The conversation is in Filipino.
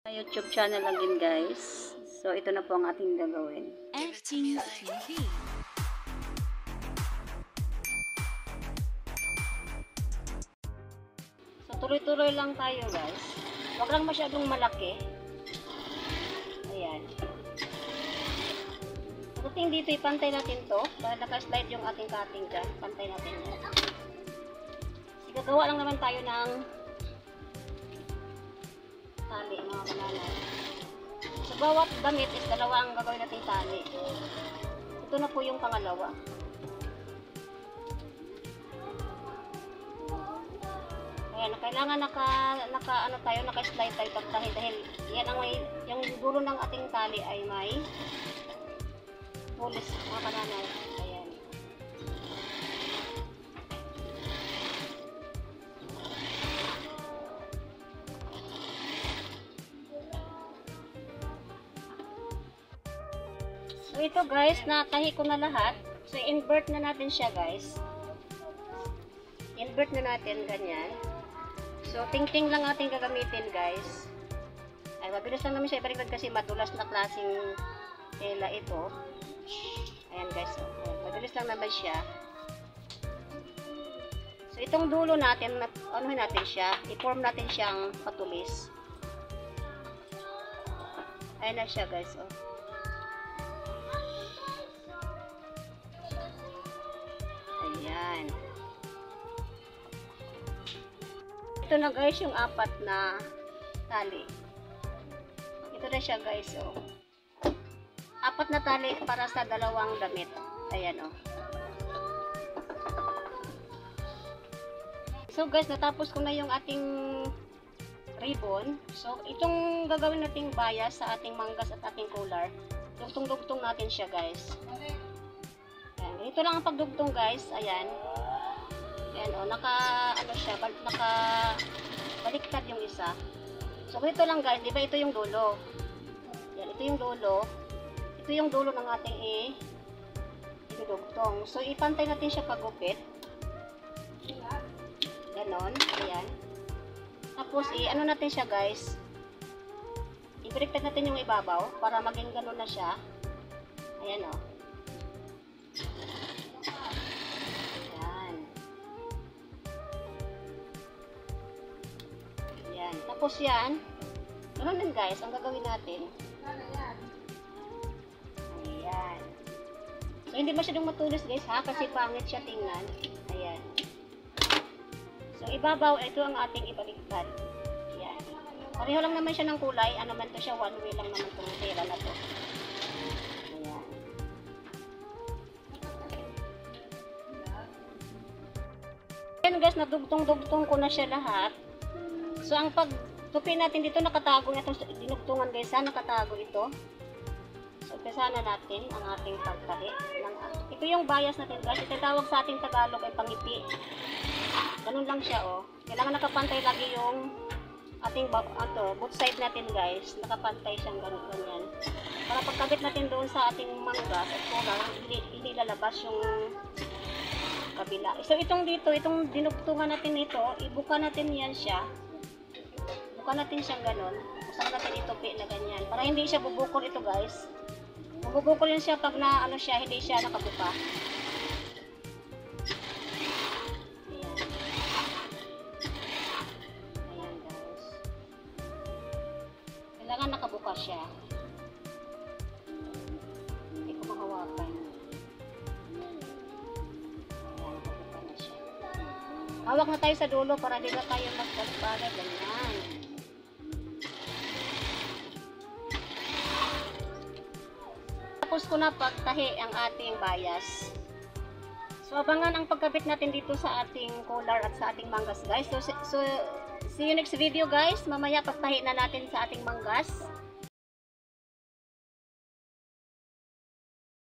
YouTube channel again guys. So ito na po ang ating gagawin. FTTV. So tuloy-tuloy lang tayo guys. Huwag lang masyadong malaki. Ayan. Pagdating dito ipantay natin to. Dahil naka-slide yung ating cutting dyan. Pantay natin yan. Gagawa lang naman tayo ng tali mga kananay. Sa bawat damit is dalawa ang gagawin natin tali. Ito na po yung pangalawa. Ayan, kailangan naka-slide tayo pagtahi dahil yan ang may, yung dulo ng ating tali ay may pulis mga kananay. Ayan. So ito guys, natahi ko na lahat. So invert na natin siya guys. Invert na natin ganyan. So ting-ting lang ating gagamitin guys. Ay mabilis lang naman siya ibaliktad kasi madulas na klaseng tela ito. Ayan guys, so, mabilis lang naman siya. So itong dulo natin, anuhin natin siya, i-form natin siyang patulis. Ayan na siya guys, oh. Ayan. Ito na guys yung apat na tali. Ito na siya guys, oh. Apat na tali para sa dalawang damit. Ayan, oh. So guys, natapos ko na yung ating ribbon. So itong gagawin nating bias sa ating manggas at ating collar. Dugtong-dugtong natin siya guys. Ayan, ito lang ang pagdugtong guys. Ayan. Ayan, oh, naka baliktad yung isa. So ito lang guys, di ba ito yung dulo. Ayan, ito yung dulo. Ito yung dulo ng ating idudugtong. So ipantay natin siya pagupit. Ganon, ayan. Tapos ano natin siya guys. Ibaliktad natin yung ibabaw para maging ganon na siya. Ayan, oh. Tapos yan, ganoon din guys, ang gagawin natin. Ayan. So, hindi masyadong matulis guys ha, kasi pangit siya tingnan. Ayan. So, ibabaw, ito ang ating ibaliktad. Ayan. Pareho lang naman siya ng kulay, ano man to siya, one way lang naman itong tela na to. Ayan. Ayan guys, nadugtong-dugtong ko na siya lahat. So, ang pagtupi natin dito, nakatago na itong dinugtungan guys, ha? Nakatago ito. So, umpisa na natin ang ating pagtahi. Ito yung bias natin guys. Ito tawag sa ating Tagalog ay pangipi. Ganun lang siya, oh. Kailangan nakapantay lagi yung ating both side natin guys. Nakapantay siyang ganyan. Para pagkabit natin doon sa ating manggas at collar, hindi lalabas yung kabila. So, itong dito, itong dinugtungan natin ito, ibuka natin yan siya. Bukan natin siyang ganon. Usap natin itupi na ganyan. Para hindi siya bubukol ito guys. Bubukol yun siya pag na ano siya, hindi siya nakabuka. Ayan. Ayan guys. Kailangan nakabuka siya. Hindi ko makawakan. Ayan, nakabuka na siya. Hawak na tayo sa dulo para di na tayo magkasbagay. Ganyan. Tapos ko na pagtahi ang ating bias. So abangan ang pagkabit natin dito sa ating collar at sa ating manggas guys. So see you next video guys. Mamaya pagtahi na natin sa ating manggas.